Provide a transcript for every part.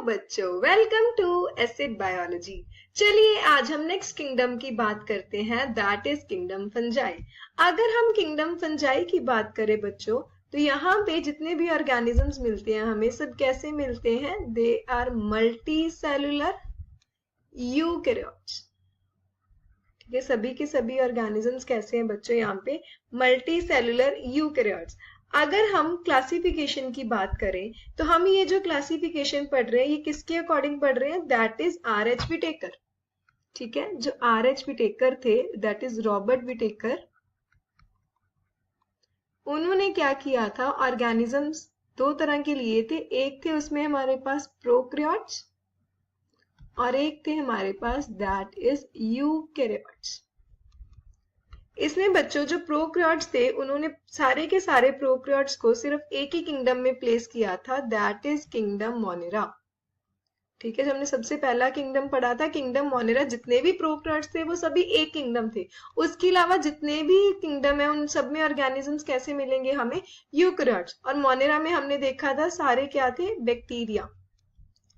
बच्चों, welcome to acid biology. चलिए आज हम नेक्स्ट किंगडम की बात करते हैं, दैट इज किंगडम फंजाई। अगर हम किंगडम फंजाई की बात करें बच्चों, तो यहाँ पे जितने भी ऑर्गेनिजम्स मिलते हैं हमें, सब कैसे मिलते हैं? They are multi cellular eukaryotes. ठीक है, सभी के सभी ऑर्गेनिजम्स कैसे हैं बच्चों? यहाँ पे मल्टी सेलुलर यूकैरियोट्स। अगर हम क्लासिफिकेशन की बात करें तो हम ये जो क्लासिफिकेशन पढ़ रहे हैं ये किसके अकॉर्डिंग पढ़ रहे हैं? That is R.H. विटेकर। ठीक है, जो R.H. विटेकर थे, दैट इज रॉबर्ट विटेकर, उन्होंने क्या किया था? ऑर्गेनिजम्स दो तरह के लिए थे। एक थे उसमें हमारे पास प्रोकैरियोट्स और एक थे हमारे पास दैट इज यूकैरियोट्स। इसमें बच्चों जो प्रोकैरियोट्स थे उन्होंने सारे के सारे प्रोकैरियोट्स को सिर्फ एक ही किंगडम में प्लेस किया था, दैट इज किंगडम मोनेरा। ठीक है, हमने सबसे पहला किंगडम पढ़ा था किंगडम मोनेरा। जितने भी प्रोकैरियोट्स थे वो सभी एक किंगडम थे। उसके अलावा जितने भी किंगडम है उन सब में ऑर्गेनिजम्स कैसे मिलेंगे हमें? यूकैरियोट्स। और मोनेरा में हमने देखा था सारे क्या थे? बैक्टीरिया।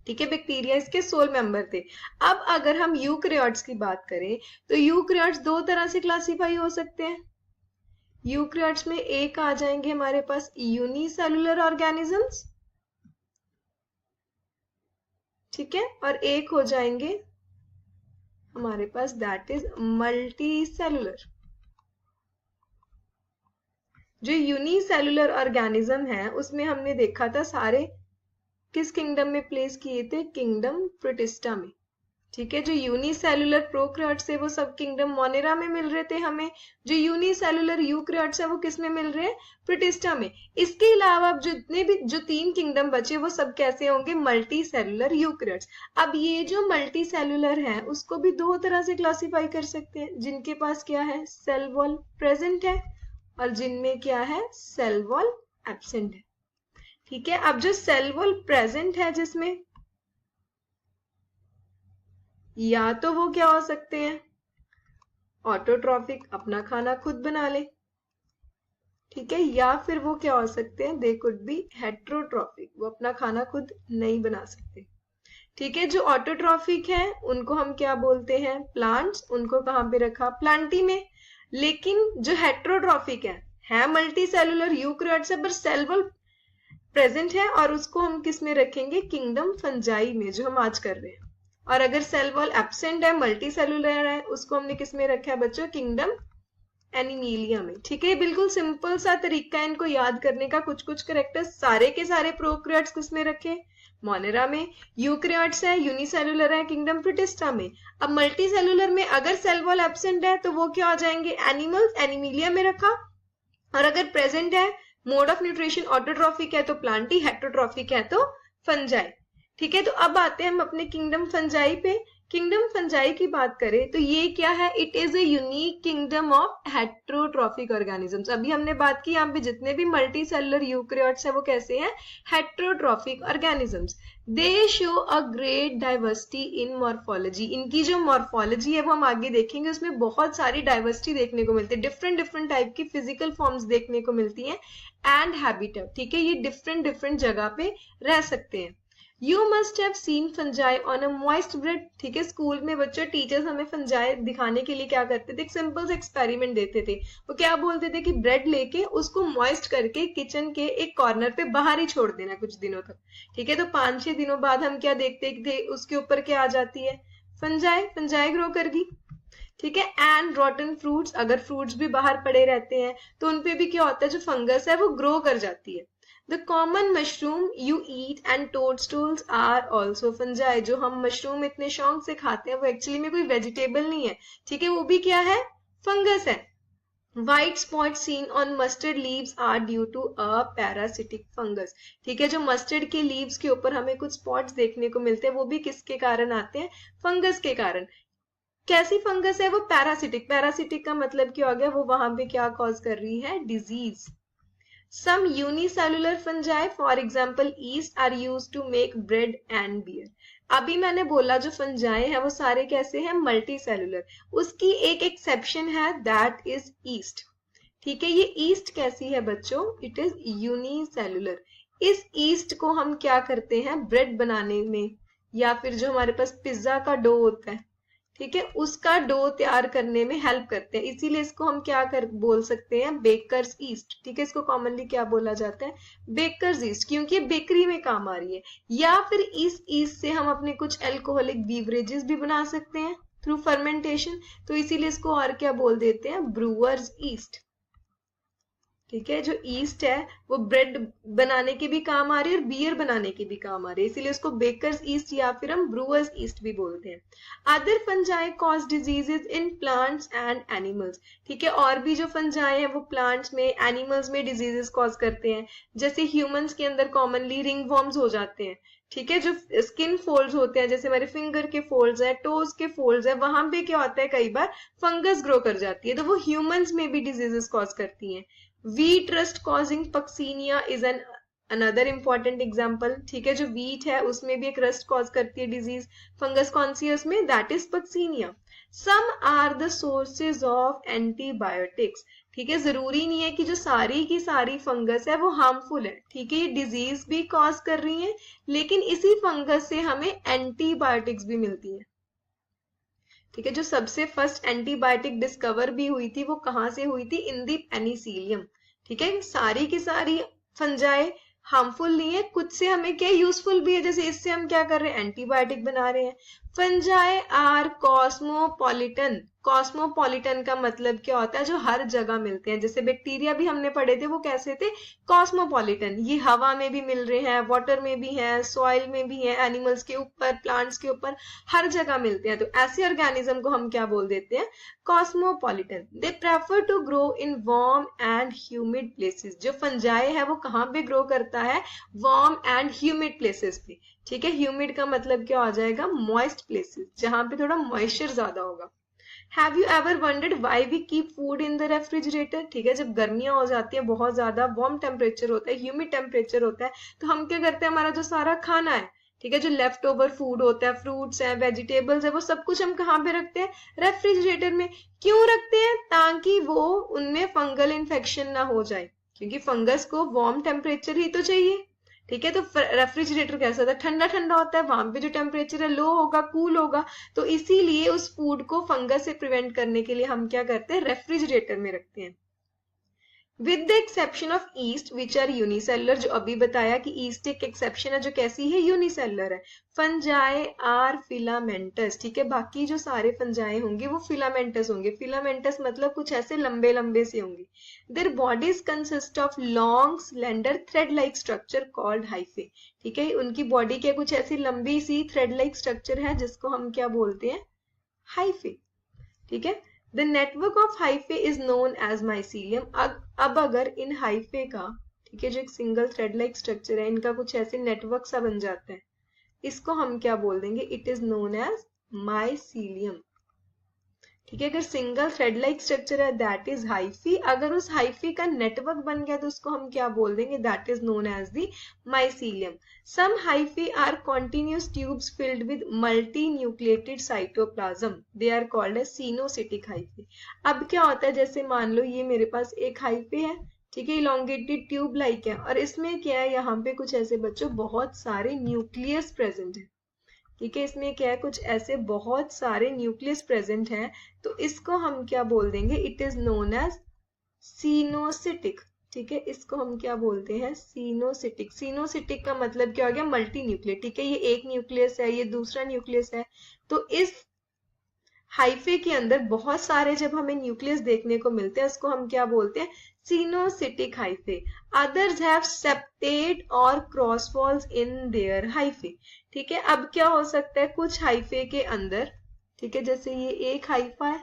ठीक है, बैक्टीरिया इसके सोल मेंबर थे। अब अगर हम यूकैरियोट्स की बात करें तो यूकैरियोट्स दो तरह से क्लासिफाई हो सकते हैं। यूकैरियोट्स में एक आ जाएंगे हमारे पास यूनिसेलुलर ऑर्गेनिजम्स, ठीक है, और एक हो जाएंगे हमारे पास दैट इज मल्टी सेलुलर। जो यूनिसेलुलर ऑर्गेनिज्म है उसमें हमने देखा था सारे किस किंगडम में प्लेस किए थे? किंगडम प्रोटिस्टा में। ठीक है, जो यूनिसेलुलर प्रोकैरियोट्स थे वो सब किंगडम मोनेरा में मिल रहे थे हमें। जो यूनिसेलुलर यूकैरियोट्स है वो किस में मिल रहे हैं? प्रोटिस्टा में। इसके अलावा अब जितने भी जो तीन किंगडम बचे वो सब कैसे होंगे? Multi cellular eukaryotes. अब ये जो मल्टी सेलुलर है उसको भी दो तरह से क्लासिफाई कर सकते हैं, जिनके पास क्या है? सेल वॉल प्रेजेंट है और जिनमें क्या है? सेल वॉल एब्सेंट है। ठीक है, अब जो सेल वॉल प्रेजेंट है जिसमें, या तो वो क्या हो सकते हैं? ऑटोट्रॉफिक, अपना खाना खुद बना ले। ठीक है, या फिर वो क्या हो सकते हैं? दे कुड बी हेट्रोट्रॉफिक, वो अपना खाना खुद नहीं बना सकते। ठीक है, जो ऑटोट्रॉफिक है उनको हम क्या बोलते हैं? प्लांट्स। उनको कहाँ पे रखा? प्लांटी में। लेकिन जो हेट्रोट्रॉफिक है मल्टी सेलुलर यूकैरियोट्स है पर सेल वॉल प्रेजेंट है, और उसको हम किस में रखेंगे? किंगडम फंजाई में, जो हम आज कर रहे हैं। और अगर सेल वॉल एब्सेंट है, मल्टी सेलुलर है, उसको हमने किस में रखा है बच्चों? किंगडम एनिमीलिया में। ठीक है, बिल्कुल सिंपल सा तरीका है इनको याद करने का। कुछ कुछ कैरेक्टर्स, सारे के सारे प्रोकैरियोट्स किस में रखे? मोनेरा में। यूकैरियोट्स है, यूनिसेलुलर है, किंगडम प्रोटिस्टा में। अब मल्टी सेलुलर में अगर सेल वॉल एब्सेंट है तो वो क्या हो जाएंगे? एनिमल्स, एनिमीलिया में रखा। और अगर प्रेजेंट है, मोड ऑफ न्यूट्रिशन ऑटोट्रॉफिक है तो प्लांटी, हेट्रोट्रॉफिक है तो फंजाई। ठीक है, तो अब आते हैं हम अपने किंगडम फंजाई पे। किंगडम फंजाई की बात करें तो ये क्या है? It is a unique kingdom of heterotrophic organisms. अभी हमने बात की यहाँ पे जितने भी मल्टी सेलुलर यूकैरियोट्स है वो कैसे हैं? Heterotrophic organisms. They show a great diversity in morphology. इनकी जो मॉर्फोलॉजी है वो हम आगे देखेंगे, उसमें बहुत सारी डाइवर्सिटी देखने को मिलती है। डिफरेंट डिफरेंट टाइप की फिजिकल फॉर्म्स देखने को मिलती हैं एंड हैबिटेट। ठीक है, ये डिफरेंट डिफरेंट जगह पे रह सकते हैं। You must have seen fungi on a moist bread। ठीक है, स्कूल में बच्चों टीचर्स हमें फंजाई दिखाने के लिए क्या करते थे? एक सिंपल सा एक्सपेरिमेंट देते थे। वो क्या बोलते थे कि ब्रेड लेके उसको मॉइस्ट करके किचन के एक कॉर्नर पे बाहर ही छोड़ देना कुछ दिनों तक। ठीक है, तो 5-6 दिनों बाद हम क्या देखते थे? उसके ऊपर क्या आ जाती है? फंजाई। फंजाई ग्रो करगी। ठीक है, एंड रॉटन फ्रूट्स, अगर फ्रूट्स भी बाहर पड़े रहते हैं तो उनपे भी क्या होता है? जो फंगस है वो ग्रो कर जाती है। The common mushroom you eat and toadstools are also fungi। जो हम मशरूम इतने शौक से खाते हैं वो एक्चुअली में कोई वेजिटेबल नहीं है। ठीक है, वो भी क्या है? फंगस है। White spots seen on mustard leaves are due to a parasitic fungus। ठीक है, जो मस्टर्ड के लीव्स के ऊपर हमें कुछ स्पॉट्स देखने को मिलते हैं वो भी किसके कारण आते हैं? फंगस के कारण। कैसी फंगस है वो? पैरासिटिक। पैरासिटिक का मतलब क्या हो गया? वो वहां पे क्या कॉज कर रही है? Disease. Some unicellular fungi, for example yeast, are used to make bread and beer। अभी मैंने बोला जो फंजाई है वो सारे कैसे हैं? Multi cellular. उसकी एक एक्सेप्शन है, दैट इज ईस्ट। ठीक है, ये ईस्ट कैसी है बच्चों? It is unicellular. इस ईस्ट को हम क्या करते हैं, ब्रेड बनाने में, या फिर जो हमारे पास पिज्जा का डो होता है, ठीक है, उसका डो तैयार करने में हेल्प करते हैं। इसीलिए इसको हम क्या बोल सकते हैं, बेकर्स ईस्ट। ठीक है, इसको कॉमनली क्या बोला जाता है, बेकर्स ईस्ट, क्योंकि ये बेकरी में काम आ रही है। या फिर इस ईस्ट से हम अपने कुछ अल्कोहलिक बीवरेजेस भी बना सकते हैं थ्रू फर्मेंटेशन, तो इसीलिए इसको और क्या बोल देते हैं, ब्रूअर्स ईस्ट। ठीक है, जो ईस्ट है वो ब्रेड बनाने के भी काम आ रही है और बियर बनाने के भी काम आ रही है, इसीलिए उसको बेकर्स ईस्ट या फिर हम ब्रूअर्स ईस्ट भी बोलते हैं। Other fungi cause diseases in plants and animals. ठीक है, और भी जो फंजाई है वो प्लांट्स में, एनिमल्स में डिजीजेस कॉज करते हैं। जैसे ह्यूमंस के अंदर कॉमनली रिंग वॉर्म्स हो जाते हैं। ठीक है, जो स्किन फोल्ड्स होते हैं, जैसे हमारे फिंगर के फोल्ड्स है, टोज के फोल्ड्स है, वहां पे क्या होता है, कई बार फंगस ग्रो कर जाती है, तो वो ह्यूमंस में भी डिजीजेस कॉज करती हैं। Wheat rust causing Puccinia is another important example। ठीक है, जो wheat है उसमें भी एक rust cause करती है डिजीज, फंगस कौन सी है उसमें, that is Puccinia। Some are the sources of antibiotics। ठीक है, जरूरी नहीं है कि जो सारी की सारी फंगस है वो हार्मफुल है। ठीक है, ये डिजीज भी कॉज कर रही है, लेकिन इसी फंगस से हमें एंटीबायोटिक्स भी मिलती है। ठीक है, जो सबसे फर्स्ट एंटीबायोटिक डिस्कवर भी हुई थी वो कहाँ से हुई थी, इन दी पेनिसिलियम। ठीक है, सारी की सारी फंजाई हार्मफुल नहीं है, कुछ से हमें क्या यूजफुल भी है, जैसे इससे हम क्या कर रहे हैं, एंटीबायोटिक बना रहे हैं। Fungi are cosmopolitan. कॉस्मोपॉलिटन का मतलब क्या होता है, जो हर जगह मिलते हैं। जैसे बैक्टीरिया भी हमने पढ़े थे, वो कैसे थे, कॉस्मोपॉलिटन। ये हवा में भी मिल रहे हैं, वाटर में भी हैं, सॉइल में भी हैं, एनिमल्स के ऊपर, प्लांट्स के ऊपर, हर जगह मिलते हैं। तो ऐसे ऑर्गेनिज्म को हम क्या बोल देते हैं, cosmopolitan. They prefer to grow in warm and humid places. जो फंजाई है वो कहाँ पे ग्रो करता है, वार्म एंड ह्यूमिड प्लेसेस पे। ठीक है, ह्यूमिड का मतलब क्या हो जाएगा, मॉइस्ट प्लेसेस, जहां पे थोड़ा मॉइस्चर ज्यादा होगा। Have you ever wondered why we keep food in the refrigerator? ठीक है, जब गर्मियां हो जाती है, बहुत ज्यादा वार्म टेम्परेचर होता है, ह्यूमिड टेम्परेचर होता है, तो हम क्या करते हैं, हमारा जो सारा खाना है, ठीक है, जो लेफ्ट ओवर फूड होता है, फ्रूट्स है, वेजिटेबल्स है, वो सब कुछ हम कहाँ पे रखते हैं, रेफ्रिजरेटर में। क्यों रखते हैं, ताकि वो उनमें फंगल इन्फेक्शन ना हो जाए, क्योंकि फंगस को वार्म टेम्परेचर ही तो चाहिए। ठीक है, तो रेफ्रिजरेटर कैसा होता है, ठंडा ठंडा होता है, वहां पे जो टेम्परेचर है लो होगा, कूल होगा, तो इसीलिए उस फूड को फंगस से प्रिवेंट करने के लिए हम क्या करते हैं, रेफ्रिजरेटर में रखते हैं। With the exception of yeast which are unicellular, जो अभी बताया कि ईस्ट एक एक्सेप्शन है, जो कैसी है, यूनिसेलुलर है। Fungi are filamentous. ठीक है, बाकी जो सारे फंजाई होंगे वो फिलामेंटस होंगे। फिलामेंटस मतलब कुछ ऐसे लंबे लंबे से होंगे। Their bodies consist of long slender thread like structure called hyphae. ठीक है, उनकी बॉडी के कुछ ऐसी लंबी सी थ्रेड लाइक स्ट्रक्चर है, जिसको हम क्या बोलते हैं, हाइफे। ठीक है, The network of hyphae is known as mycelium। अब अगर इन हाइफे का, ठीक है, जो एक सिंगल थ्रेड लाइक स्ट्रक्चर है, इनका कुछ ऐसे नेटवर्क सा बन जाता है, इसको हम क्या बोल देंगे, it is known as mycelium. ठीक है, अगर सिंगल थ्रेड लाइक स्ट्रक्चर है दैट इज हाइफी, अगर उस हाइफी का नेटवर्क बन गया तो उसको हम क्या बोल देंगे, that is known as the mycelium. Some hyphae are continuous tubes filled with multi nucleated cytoplasm, they are called as coenocytic hyphae. अब क्या होता है, जैसे मान लो ये मेरे पास एक हाइफी है, ठीक है, इलोंगेटेड ट्यूब लाइक है, और इसमें क्या है, यहाँ पे कुछ ऐसे बच्चों बहुत सारे न्यूक्लियस प्रेजेंट है। ठीक है, इसमें क्या है, कुछ ऐसे बहुत सारे न्यूक्लियस प्रेजेंट हैं, तो इसको हम क्या बोल देंगे, इट इज नोन एज सिनोसिटिक। ठीक है, इसको हम क्या बोलते हैं, सिनोसिटिक। सिनोसिटिक का मतलब क्या हो गया, मल्टी न्यूक्लियर। ठीक है, ये एक न्यूक्लियस है, ये दूसरा न्यूक्लियस है, तो इस हाइफे के अंदर बहुत सारे जब हमें न्यूक्लियस देखने को मिलते हैं, उसको हम क्या बोलते हैं, सिनोसिटिक हाइफे। अदर्स हैव सेप्टेट और क्रॉसवॉल्स इन देयर हाइफे। ठीक है, अब क्या हो सकता है, कुछ हाइफे के अंदर, ठीक है, जैसे ये एक हाइफा है,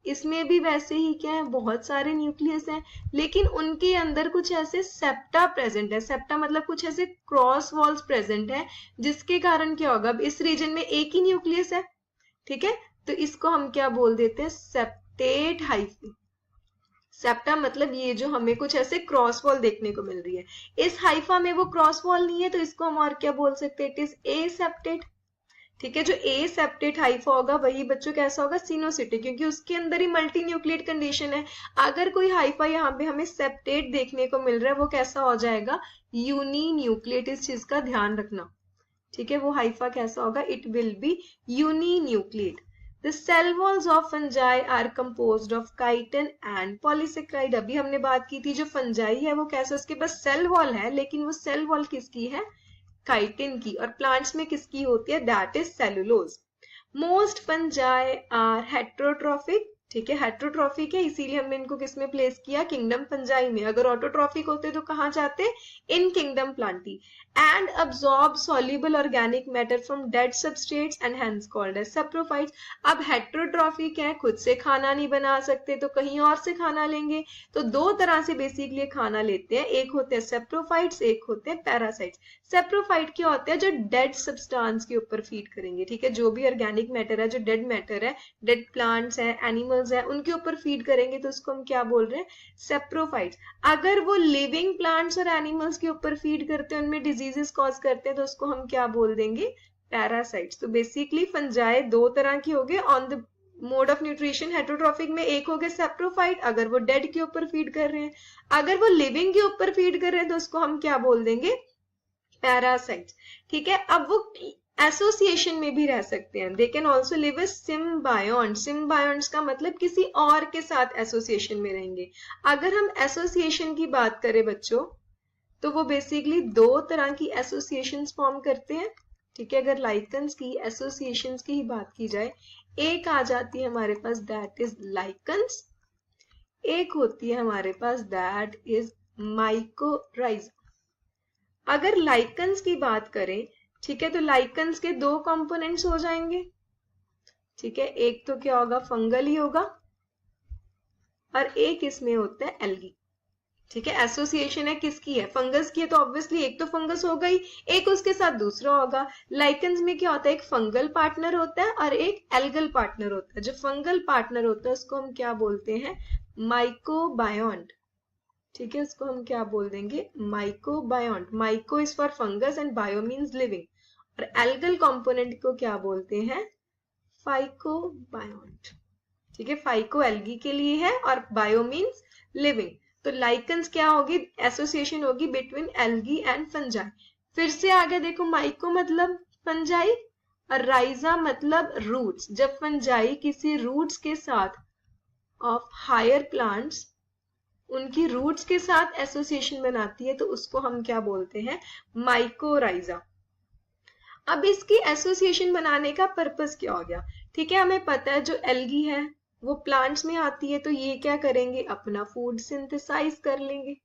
इसमें भी वैसे ही क्या है, बहुत सारे न्यूक्लियस हैं, लेकिन उनके अंदर कुछ ऐसे सेप्टा प्रेजेंट है। सेप्टा मतलब कुछ ऐसे क्रॉस वॉल्स प्रेजेंट है, जिसके कारण क्या होगा, अब इस रीजन में एक ही न्यूक्लियस है। ठीक है, तो इसको हम क्या बोल देते हैं, सेप्टेट हाइफे। सेप्टा मतलब ये जो हमें कुछ ऐसे क्रॉस वॉल देखने को मिल रही है, इस हाइफा में वो क्रॉस वॉल नहीं है, तो इसको हम और क्या बोल सकते हैं, इट इज एसेप्टेट। ठीक है, जो ए सेप्टेट हाइफा होगा वही बच्चों कैसा होगा, सिनोसिटिक, क्योंकि उसके अंदर ही मल्टी न्यूक्लिएट कंडीशन है। अगर कोई हाइफा यहाँ पे हमें सेप्टेट देखने को मिल रहा है वो कैसा हो जाएगा, यूनी न्यूक्लिएट। इस चीज का ध्यान रखना, ठीक है, वो हाइफा कैसा होगा, it will be uni nucleate. The cell walls of fungi are composed of chitin and polysaccharide। अभी हमने बात की थी जो फंजाई है वो कैसा, उसके पास सेल वॉल है, लेकिन वो सेल वॉल किसकी है, काइटिन की। और प्लांट्स में किसकी होती है, that is cellulose. Most fungi are heterotrophic, ठीक है, हेट्रोट्रॉफिक है, इसीलिए हमने इनको किसमें प्लेस किया, किंगडम फंजाई में। अगर ऑटोट्रॉफिक होते तो कहाँ जाते, in kingdom Plantae. And absorb soluble organic matter from dead substrates and hence called as saprophytes. अब हेट्रोट्रॉफिक है, खुद से खाना नहीं बना सकते तो कहीं और से खाना लेंगे, तो दो तरह से बेसिकली खाना लेते हैं, एक होते हैं सेप्रोफाइट्स, एक होते हैं पैरासाइट्स। सेप्रोफाइट क्या होते हैं, जो डेड सब्सटेंस के ऊपर फीड करेंगे, ठीक है, जो भी ऑर्गेनिक मैटर है, जो डेड मैटर है, डेड प्लांट्स है, एनिमल्स है, उनके ऊपर फीड करेंगे, तो उसको हम क्या बोल रहे हैं, सेप्रोफाइट्स। अगर वो लिविंग प्लांट्स और एनिमल्स के ऊपर फीड करते हैं, उनमें डिजीजेस कॉज करते हैं, तो उसको हम क्या बोल देंगे, पैरासाइट्स। तो बेसिकली फंजाई दो तरह की हो गए on the mode of nutrition. Heterotrophic में एक हो गया सेप्रोफाइट, अगर वो डेड के ऊपर फीड कर रहे हैं, अगर वो लिविंग के ऊपर फीड कर रहे हैं तो उसको हम क्या बोल देंगे, पैरासाइट्स। ठीक है, अब वो एसोसिएशन में भी रह सकते हैं, they can also live a symbiont. Symbionts का मतलब किसी और के साथ एसोसिएशन में रहेंगे। अगर हम एसोसिएशन की बात करें बच्चों, तो वो बेसिकली दो तरह की एसोसिएशंस फॉर्म करते हैं। ठीक है, अगर लाइकन्स की एसोसिएशंस की ही बात की जाए, एक आ जाती है हमारे पास दैट इज लाइकन्स, एक होती है हमारे पास दैट इज माइकोराइजा। अगर लाइकन्स की बात करें, ठीक है, तो लाइकन्स के दो कंपोनेंट्स हो जाएंगे। ठीक है, एक तो क्या होगा, फंगल ही होगा, और एक इसमें होता है एल्गी। ठीक है, एसोसिएशन है किसकी है, फंगस की है, तो ऑब्वियसली एक तो फंगस होगा ही, एक उसके साथ दूसरा होगा। लाइकन्स में क्या होता है, एक फंगल पार्टनर होता है और एक एल्गल पार्टनर होता है। जो फंगल पार्टनर होता है उसको हम क्या बोलते हैं, माइकोबायोन्ट। ठीक है, उसको हम क्या बोल देंगे, mycobiont. Myco is for fungus and bio means living, और एल्गल कंपोनेंट को क्या बोलते हैं, फाइकोबायोन्ट। ठीक है, फाइको एल्गी के लिए है और बायो मीन्स लिविंग। तो लाइकन्स क्या होगी, एसोसिएशन होगी बिटवीन एल्गी एंड फंजाई। फिर से आगे देखो, माइको मतलब फंजाई और राइजा मतलब रूट्स। जब फंजाई किसी रूट्स के साथ ऑफ हायर प्लांट्स, उनकी रूट्स के साथ एसोसिएशन बनाती है, तो उसको हम क्या बोलते हैं, माइकोराइजा। अब इसकी एसोसिएशन बनाने का पर्पस क्या हो गया। ठीक है, हमें पता है जो एल्गी है वो प्लांट्स में आती है, तो ये क्या करेंगे, अपना फूड सिंथेसाइज कर लेंगे।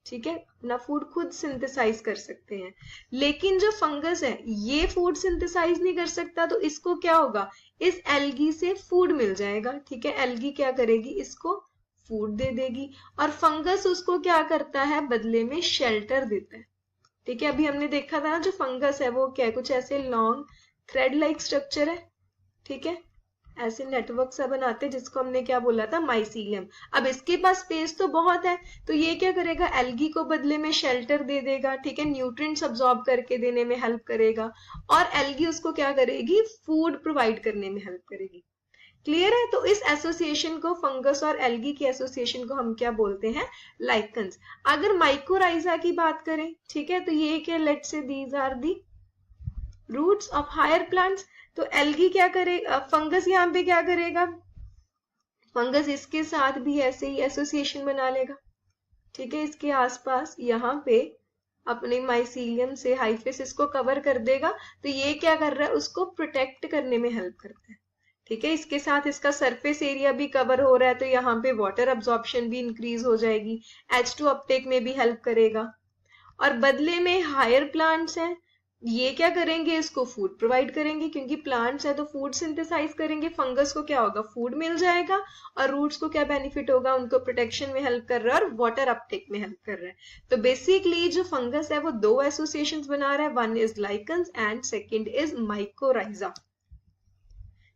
ठीक है, अपना फूड खुद सिंथेसाइज कर सकते हैं। लेकिन जो फंगस है ये फूड सिंथेसाइज नहीं कर सकता, तो इसको क्या होगा, इस एल्गी से फूड मिल जाएगा। ठीक है, एल्गी क्या करेगी, इसको फूड दे देगी, और फंगस उसको क्या करता है, बदले में शेल्टर देता है। ठीक है, अभी हमने देखा था ना, जो फंगस है वो क्या है, कुछ ऐसे लॉन्ग थ्रेड लाइक स्ट्रक्चर है। ठीक है, ऐसे नेटवर्क सा बनाते हैं, जिसको हमने क्या बोला था, माइसीलियम। अब इसके पास स्पेस तो बहुत है, तो ये क्या करेगा, एल्गी को बदले में शेल्टर दे देगा। ठीक है, न्यूट्रिएंट्स अब्सॉर्ब करके देने में हेल्प करेगा, और एल्गी उसको क्या करेगी, फूड प्रोवाइड करने में हेल्प करेगी। क्लियर है, तो इस एसोसिएशन को, फंगस और एल्गी की एसोसिएशन को हम क्या बोलते हैं, लाइकन्स। अगर माइकोराइजा की बात करें, ठीक है, तो ये क्या, let's say these are the roots of higher plants. तो एल्गी क्या करेगा, फंगस यहाँ पे क्या करेगा, फंगस इसके साथ भी ऐसे ही एसोसिएशन बना लेगा। ठीक है, इसके आसपास यहाँ पे अपने माइसीलियम से हाइफेसिस को कवर कर देगा, तो ये क्या कर रहा है, उसको प्रोटेक्ट करने में हेल्प करता है। ठीक है, इसके साथ इसका सरफेस एरिया भी कवर हो रहा है, तो यहाँ पे वाटर अब्जॉर्प्शन भी इंक्रीज हो जाएगी, H2 अपटेक में भी हेल्प करेगा। और बदले में हायर प्लांट्स हैं, ये क्या करेंगे, इसको फूड प्रोवाइड करेंगे, क्योंकि प्लांट्स है तो फूड सिंथेसाइज करेंगे। फंगस को क्या होगा, फूड मिल जाएगा, और रूट्स को क्या बेनिफिट होगा, उनको प्रोटेक्शन में हेल्प कर रहा है और वाटर अपटेक में हेल्प कर रहा है। तो बेसिकली जो फंगस है वो दो एसोसिएशंस बना रहा है, one is lichens and second is mycorrhiza.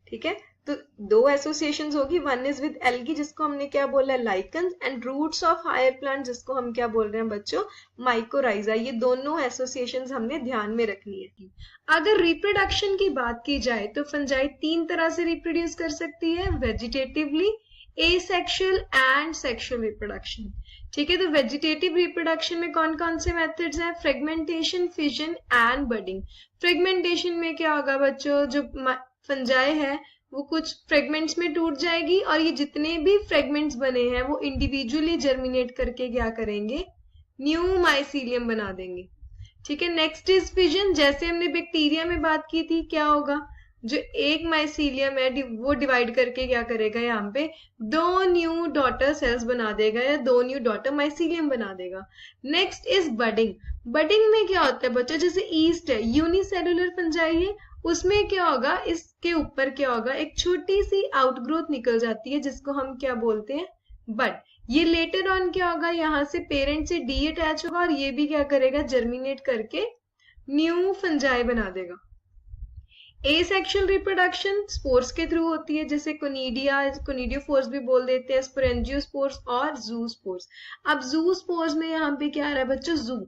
ठीक है, तो दो एसोसिएशंस होगी, वन इज विद एल्गी जिसको हमने क्या बोला lichens, and roots of higher plant जिसको हम क्या बोल रहे हैं बच्चों माइकोराइजा। ये दोनों एसोसिएशंस हमने ध्यान में रखनी है। अगर रिप्रोडक्शन की बात की जाए तो फंजाई तीन तरह से रिप्रोड्यूस कर सकती है, vegetatively, asexual and sexual reproduction. ठीक है, तो वेजिटेटिव रिप्रोडक्शन में कौन कौन से मेथड्स हैं, fragmentation, fission and budding. Fragmentation में क्या होगा बच्चों, जो फंजाई है वो कुछ फ्रेगमेंट्स में टूट जाएगी और ये जितने भी फ्रेगमेंट्स बने हैं वो इंडिविजुअली जर्मिनेट करके क्या करेंगे, न्यू माइसीलियम बना देंगे। ठीक है, नेक्स्ट इज फिजन। जैसे हमने बैक्टीरिया में बात की थी, क्या होगा, जो एक माइसीलियम है वो डिवाइड करके क्या करेगा, यहाँ पे दो न्यू डॉटर सेल्स बना देगा या दो न्यू डॉटर माइसीलियम बना देगा। Next is budding. बडिंग में क्या होता है बच्चों, जैसे ईस्ट है, यूनिसेलुलर फंजाई है, उसमें क्या होगा, इसके ऊपर क्या होगा, एक छोटी सी आउटग्रोथ निकल जाती है जिसको हम क्या बोलते हैं बड। ये लेटर ऑन क्या होगा, यहाँ से पेरेंट से डी अटैच होगा और ये भी क्या करेगा, जर्मिनेट करके न्यू फंजाई बना देगा। एसेक्सुअल रिप्रोडक्शन स्पोर्स के थ्रू होती है, जैसे कोनिडियोफोर्स भी बोल देते हैं, स्पोरेंजियोस्पोर्स और जूस्पोर्स। अब जूस्पोर्स में यहाँ पे क्या आ रहा है बच्चों,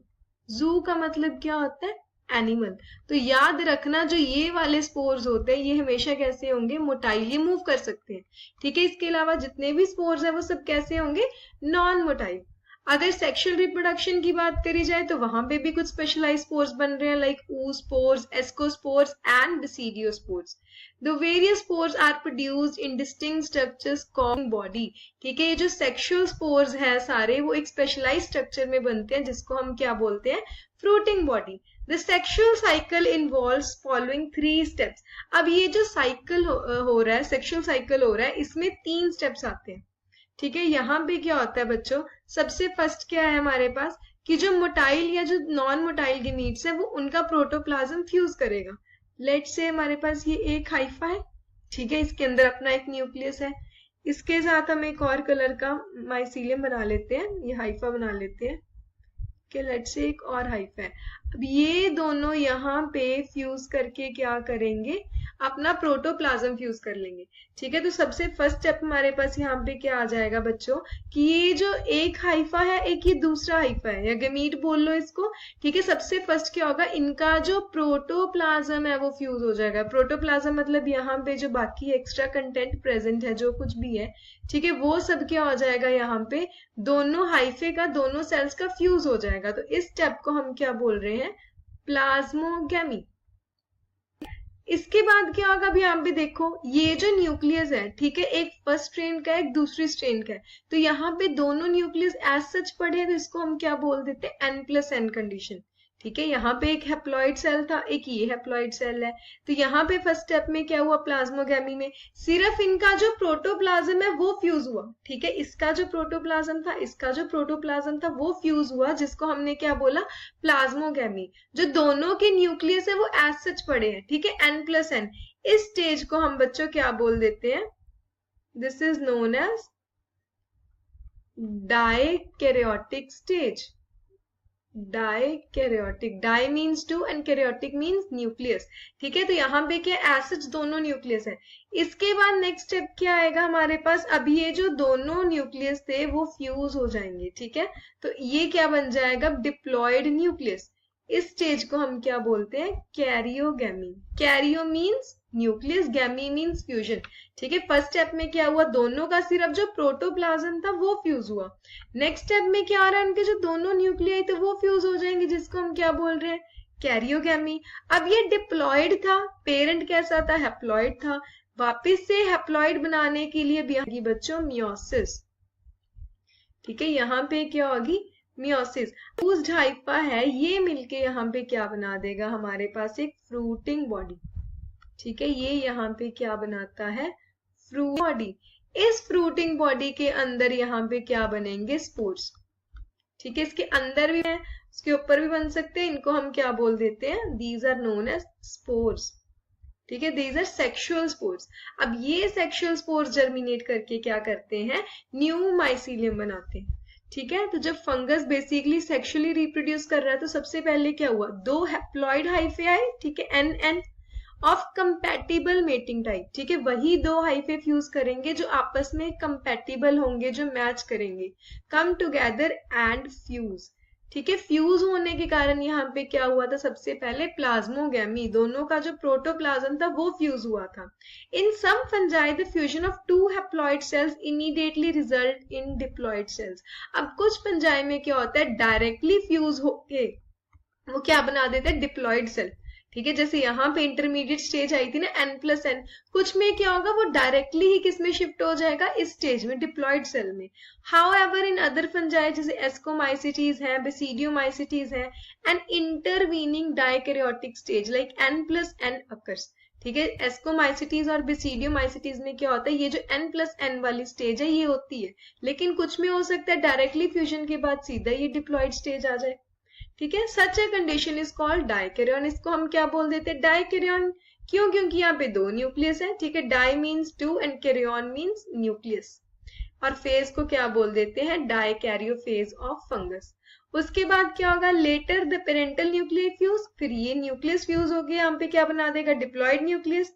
जू का मतलब क्या होता है, एनिमल। तो याद रखना जो ये वाले स्पोर्स होते हैं ये हमेशा कैसे होंगे, मोटाइली मूव कर सकते हैं। ठीक है, इसके अलावा जितने भी स्पोर्स है वो सब कैसे होंगे, नॉन मोटाइल। अगर सेक्सुअल रिप्रोडक्शन की बात करी जाए तो वहां पे भी कुछ स्पेशलाइज स्पोर्स बन रहे हैं, like oospores, ascospores and basidiospores. The various spores are produced in distinct structures called body. ठीक है, ये जो सेक्सुअल स्पोर्स है सारे वो एक स्पेशलाइज स्ट्रक्चर में बनते हैं जिसको हम क्या बोलते हैं, fruiting body. The sexual cycle involves following 3 steps. अब ये जो साइकिल हो रहा है, सेक्सुअल साइकिल हो रहा है, इसमें 3 स्टेप्स आते हैं। ठीक है, यहाँ पे क्या होता है बच्चों, सबसे फर्स्ट क्या है हमारे पास कि जो मोटाइल या जो नॉन मोटाइल गेमीट्स है वो उनका प्रोटोप्लाज्म फ्यूज करेगा। लेट्स से हमारे पास ये एक हाइफा है, ठीक है, इसके अंदर अपना एक न्यूक्लियस है, इसके साथ हम एक और कलर का माइसीलियम बना लेते हैं, ये हाइफा बना लेते हैं कि लेट्स से एक और हाइफा है। अब ये दोनों यहाँ पे फ्यूज करके क्या करेंगे, अपना प्रोटोप्लाज्म फ्यूज कर लेंगे। ठीक है, तो सबसे फर्स्ट स्टेप हमारे पास यहाँ पे क्या आ जाएगा बच्चों कि ये जो एक हाइफा है, एक ये दूसरा हाइफा है या गमीट बोल लो इसको। ठीक है, सबसे फर्स्ट क्या होगा, इनका जो प्रोटोप्लाज्म है वो फ्यूज हो जाएगा। प्रोटोप्लाज्म मतलब यहाँ पे जो बाकी एक्स्ट्रा कंटेंट प्रेजेंट है, जो कुछ भी है, ठीक है, वो सब क्या हो जाएगा, यहाँ पे दोनों हाइफे का, दोनों सेल्स का फ्यूज हो जाएगा। तो इस स्टेप को हम क्या बोल रहे हैं, प्लाज्मोगेमी। इसके बाद क्या होगा, अभी आप भी देखो, ये जो न्यूक्लियस है, ठीक है, एक फर्स्ट स्ट्रेन का है, एक दूसरी स्ट्रेन का है, तो यहाँ पे दोनों न्यूक्लियस एज सच पढ़े तो इसको हम क्या बोल देते हैं, N+N कंडीशन। ठीक है, यहाँ पे एक हैप्लॉइड सेल था, एक ये हैप्लॉइड सेल है, तो यहाँ पे फर्स्ट स्टेप में क्या हुआ, प्लाज्मोगेमी में सिर्फ इनका जो प्रोटोप्लाज्म है वो फ्यूज हुआ। ठीक है, इसका जो प्रोटोप्लाज्म था, इसका जो प्रोटोप्लाज्म था वो फ्यूज हुआ, जिसको हमने क्या बोला, प्लाज्मोगेमी। जो दोनों के न्यूक्लियस है वो एज सच पड़े हैं, ठीक है, N+N। इस स्टेज को हम बच्चों क्या बोल देते हैं, this is known as dikaryotic stage. Dikaryotic, di means two and karyotic means nucleus. ठीक है, तो यहाँ पे क्या एज सच दोनों न्यूक्लियस है। इसके बाद नेक्स्ट स्टेप क्या आएगा हमारे पास, अभी ये जो दोनों न्यूक्लियस थे वो फ्यूज हो जाएंगे। ठीक है, तो ये क्या बन जाएगा, डिप्लॉयड न्यूक्लियस। इस स्टेज को हम क्या बोलते हैं, karyogamy. Cairo means nucleus, गैमी means fusion. ठीक है, फर्स्ट स्टेप में क्या हुआ, दोनों का सिर्फ जो प्रोटोप्लाज्म था वो फ्यूज हुआ। नेक्स्ट स्टेप में क्या आ रहा है, उनके जो दोनों न्यूक्लियाई थे वो फ्यूज हो जाएंगे, जिसको हम क्या बोल रहे हैं, कैरियोगेमी। अब ये डिप्लॉयड था, पेरेंट कैसा था, हैप्लॉयड था, वापस से हैप्लॉयड बनाने के लिए भी बच्चों मियोसिस। ठीक है, यहाँ पे क्या होगी, मियोसिस। फ्यूज्ड हाइफा है, ये मिलके यहाँ पे क्या बना देगा, हमारे पास एक फ्रूटिंग बॉडी। ठीक है, ये यहाँ पे क्या बनाता है, फ्रूट बॉडी। इस फ्रूटिंग बॉडी के अंदर यहाँ पे क्या बनेंगे, स्पोर्स। ठीक है, इसके अंदर भी है, उसके ऊपर भी बन सकते हैं, इनको हम क्या बोल देते हैं, these are known as spores. ठीक है, दीज आर सेक्सुअल स्पोर्स। अब ये सेक्सुअल स्पोर्स जर्मिनेट करके क्या करते हैं, न्यू माइसीलियम बनाते हैं। ठीक है, तो जब फंगस बेसिकली सेक्सुअली रिप्रोड्यूस कर रहा है तो सबसे पहले क्या हुआ, दो हैप्लॉइड हाइफे आए, ठीक है, N of compatible mating type, ठीक है, वही दो हाइफे फ्यूज करेंगे जो आपस में कंपैटिबल होंगे, जो मैच करेंगे, कम टुगेदर एंड फ्यूज, ठीक है। फ्यूज होने के कारण यहाँ पे क्या हुआ था, सबसे पहले प्लाज्मोगैमी, दोनों का जो प्रोटोप्लाज्म था वो फ्यूज हुआ था। In some fungi the fusion of two haploid cells immediately result in diploid cells. अब कुछ फंजाई में क्या होता है, डायरेक्टली फ्यूज होके वो क्या बना देते हैं, डिप्लॉइड सेल, ठीक है। जैसे यहाँ पे इंटरमीडिएट स्टेज आई थी ना n+n, कुछ में क्या होगा, वो डायरेक्टली ही किस में शिफ्ट हो जाएगा, इस स्टेज में, डिप्लॉइड सेल में। हाउएवर इन अदर फंजाई जैसे एस्कोमाइसिटीज है, बेसिडियोमाइसिटीज है, an intervening dikaryotic stage like n+n occurs, ठीक है। एस्कोमाइसिटीज और बेसिडियोमाइसिटीज में क्या होता है, ये जो n+n वाली स्टेज है ये होती है, लेकिन कुछ में हो सकता है डायरेक्टली फ्यूजन के बाद सीधा ये डिप्लॉइड स्टेज आ जाए, ठीक है। Such a condition is called dikaryon, इसको हम क्या बोल देते हैं, डाइकैरियन। क्यों, क्योंकि यहाँ पे दो न्यूक्लियस है, ठीक है। Di means two and karyon means nucleus, और फेज को क्या बोल देते हैं, डाइकैरियोफेज ऑफ फंगस। उसके बाद क्या होगा, later the parental nuclear fuse, फिर ये न्यूक्लियस फ्यूज हो गया, यहाँ पे क्या बना देगा, diploid nucleus,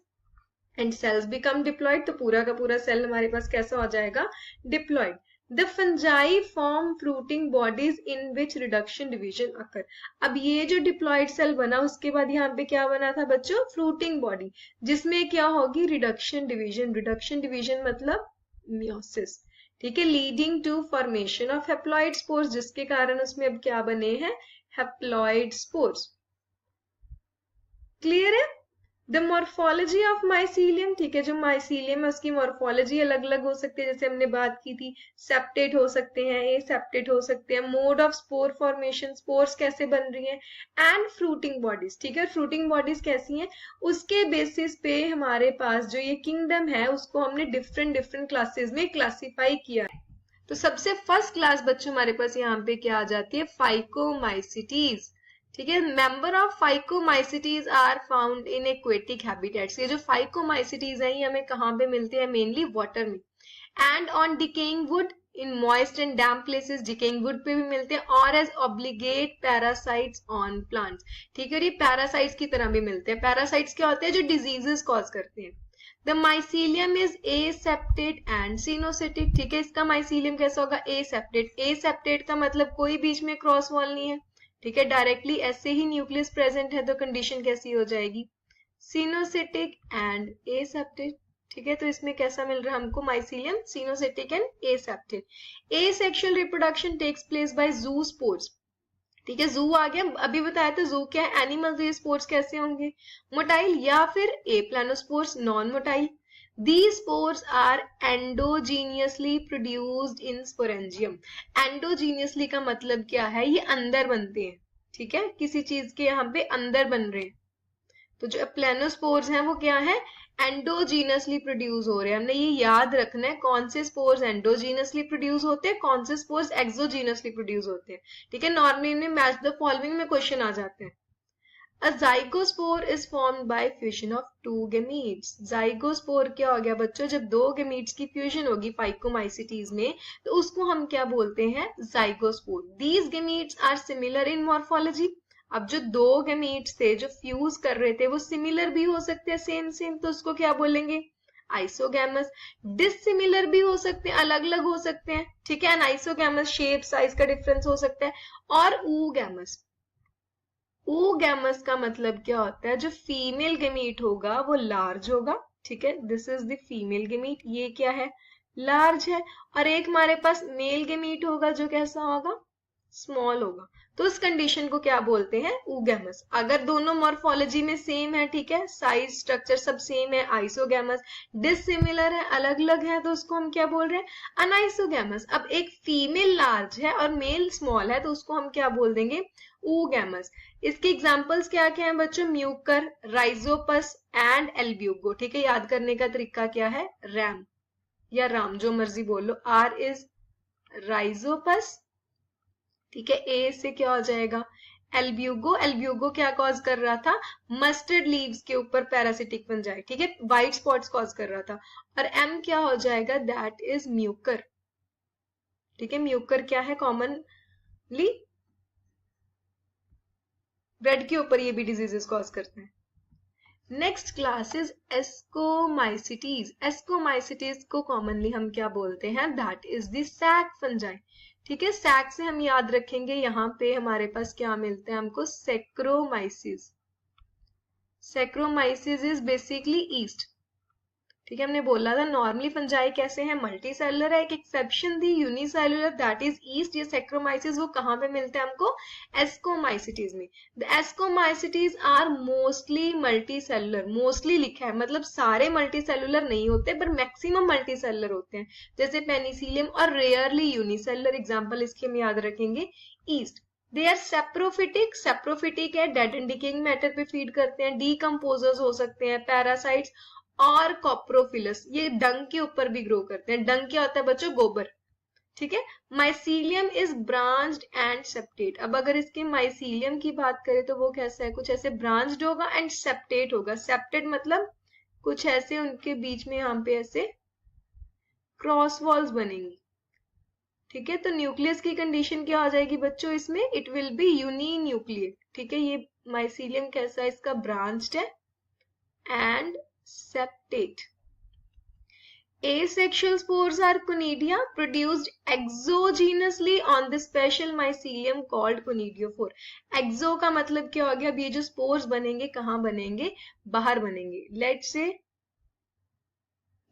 and sales become diploid, तो पूरा का पूरा सेल हमारे पास कैसा हो जाएगा, diploid. The fungi form fruiting bodies in which reduction division occur. अब ये जो डिप्लॉइड सेल बना उसके बाद यहाँ पे क्या बना था बच्चों, फ्रूटिंग बॉडी, जिसमें क्या होगी, रिडक्शन डिवीजन। रिडक्शन डिवीजन मतलब मियोसिस, ठीक है, leading to formation of haploid spores, जिसके कारण उसमें अब क्या बने हैं, हैप्लॉइड स्पोर्स। क्लियर है। द मॉर्फोलॉजी ऑफ माइसीलियम, ठीक है, जो माइसीलियम है उसकी मॉर्फोलॉजी अलग अलग हो सकती है, जैसे हमने बात की थी, सेप्टेट हो सकते हैं, ए सेप्टेट हो सकते हैं, mode of spore formation, spores कैसे बन रही हैं, एंड फ्रूटिंग बॉडीज, ठीक है। फ्रूटिंग बॉडीज कैसी हैं, उसके बेसिस पे हमारे पास जो ये किंगडम है उसको हमने डिफरेंट डिफरेंट क्लासेस में क्लासीफाई किया है। तो सबसे फर्स्ट क्लास बच्चों हमारे पास यहाँ पे क्या आ जाती है, फाइकोमाइसिटीज, ठीक है। Member of phycomycetes are found in aquatic habitats. ये जो फाइकोमाइसिटीज है ये हमें कहाँ पे मिलते हैं, मेनली वाटर में, and on decaying wood in moist and damp places, decaying wood पे भी मिलते हैं, और as obligate parasites on plants, ठीक है। और ये पैरासाइट्स की तरह भी मिलते हैं। पैरासाइट्स क्या होते हैं, जो डिजीजेस कॉज करते हैं। The mycelium is aseptate and coenocytic, ठीक है। इसका माइसीलियम कैसा होगा, एसेप्टेट। एसेप्टेट का मतलब कोई बीच में क्रॉस वॉल नहीं है, ठीक है, डायरेक्टली ऐसे ही न्यूक्लियस प्रेजेंट है, तो कंडीशन कैसी हो जाएगी, सिनोसिटिक एंड एसेप्टेट, ठीक है। तो इसमें कैसा मिल रहा है हमको, mycelium, coenocytic and aseptate. Asexual reproduction takes place by zoospores, ठीक है। जू आ गया, अभी बताया था जू क्या है, एनिमल, ये स्पोर्स कैसे होंगे, मोटाइल या फिर aplanospores, non motile. These spores are endogenously produced in sporangium. Endogenously का मतलब क्या है, ये अंदर बनते हैं, ठीक है, किसी चीज के यहाँ पे अंदर बन रहे हैं। तो जो प्लेनोस्पोर्स हैं वो क्या है, एंडोजीनसली प्रोड्यूस हो रहे हैं। हमने ये याद रखना है, कौन से स्पोर्स एंडोजीनसली प्रोड्यूस होते हैं, कौन से स्पोर्स एक्सोजीनसली प्रोड्यूस होते हैं, ठीक है। नॉर्मली में मैच द फॉलोइंग में क्वेश्चन आ जाते हैं। A zygospore is formed by fusion of two gametes. Zygospore क्या हो गया बच्चों, जब दो gametes की fusion होगी फाइकोमाइसिटीज में तो उसको हम क्या बोलते हैं, zygospore. These gametes are similar in morphology. अब जो दो gametes थे जो फ्यूज कर रहे थे वो सिमिलर भी हो सकते हैं, सेम सेम, तो उसको क्या बोलेंगे, आइसोगैमस। डिसिमिलर भी हो सकते हैं, अलग अलग हो सकते हैं, ठीक है। आइसोगैमस शेप साइज का डिफरेंस हो सकता है। और ऊगैमस, oogamous का मतलब क्या होता है, जो फीमेल गेमीट होगा वो लार्ज होगा, ठीक है, this is the female gamete, ये क्या है, लार्ज है। और एक हमारे पास मेल गेमीट होगा जो कैसा होगा, स्मॉल होगा। तो उस कंडीशन को क्या बोलते हैं, oogamous। अगर दोनों मॉर्फोलॉजी में सेम है, ठीक है, साइज स्ट्रक्चर सब सेम है, आइसोगैमस। डिसिमिलर है, अलग अलग है, तो उसको हम क्या बोल रहे हैं, अनाइसोगैमस। अब एक फीमेल लार्ज है और मेल स्मॉल है तो उसको हम क्या बोल देंगे, oogamous। इसके एग्जांपल्स क्या क्या हैं बच्चों, म्यूकर, राइजोपस एंड एल्ब्यूगो, ठीक है। याद करने का तरीका क्या है, रैम या राम, जो मर्जी बोल लो। आर इज राइजोपस, ठीक है, ए से क्या हो जाएगा, एल्ब्यूगो। एल्ब्यूगो क्या कॉज कर रहा था, मस्टर्ड लीव्स के ऊपर पैरासिटिक फंजाई, ठीक है, व्हाइट स्पॉट्स कॉज कर रहा था। और एम क्या हो जाएगा, दैट इज म्यूकर, ठीक है। म्यूकर क्या है, कॉमनली ब्रेड के ऊपर ये भी डिजीजेस कॉज करते हैं। Next class is ascomycetes. Ascomycetes को कॉमनली हम क्या बोलते हैं, that is the sac fungi. ठीक है, सैक से हम याद रखेंगे, यहाँ पे हमारे पास क्या मिलते हैं हमको, saccharomyces. Saccharomyces is basically east. ठीक है, हमने बोला था नॉर्मली फंजाई कैसे हैं, मल्टी सेलुलर है, एक exception the unicellular that is yeast. ये सैक्रोमाइसिस वो कहाँ पे मिलते हैं हमको, एस्कोमाइसिटीज में। The ascomycetes are mostly multi cellular. Mostly लिखा है मतलब सारे मल्टी सेलुलर नहीं होते, पर मैक्सिमम मल्टी सेलुलर होते हैं, जैसे पेनिसिलियम, और रेयरली यूनिसेलुलर। एग्जाम्पल इसके हम याद रखेंगे, yeast. They are saprophytic. Saprophytic है, डेड एंड डिकेइंग मैटर पे फीड करते हैं। डीकम्पोजर्स हो सकते हैं, पैरासाइट्स और कॉप्रोफिलस, ये डंग के ऊपर भी ग्रो करते हैं। डंग क्या होता है बच्चों, गोबर। ठीक है, mycelium is branched and septate. अब अगर इसके माइसीलियम की बात करें तो वो कैसा है, कुछ ऐसे ब्रांच्ड होगा एंड सेप्टेट होगा। सेप्टेट मतलब कुछ ऐसे उनके बीच में यहाँ पे ऐसे क्रॉस वॉल्स बनेंगी। ठीक है, तो न्यूक्लियस की कंडीशन क्या हो जाएगी बच्चों इसमें, इट विल बी यूनिन्यूक्लिएट। ठीक है, ये माइसीलियम कैसा है, इसका ब्रांच्ड है and septate. Asexual spores are conidia produced exogenously on the special mycelium called conidiophore. Exo का मतलब क्या हो गया, अब ये जो spores बनेंगे कहाँ बनेंगे, बाहर बनेंगे। Let's say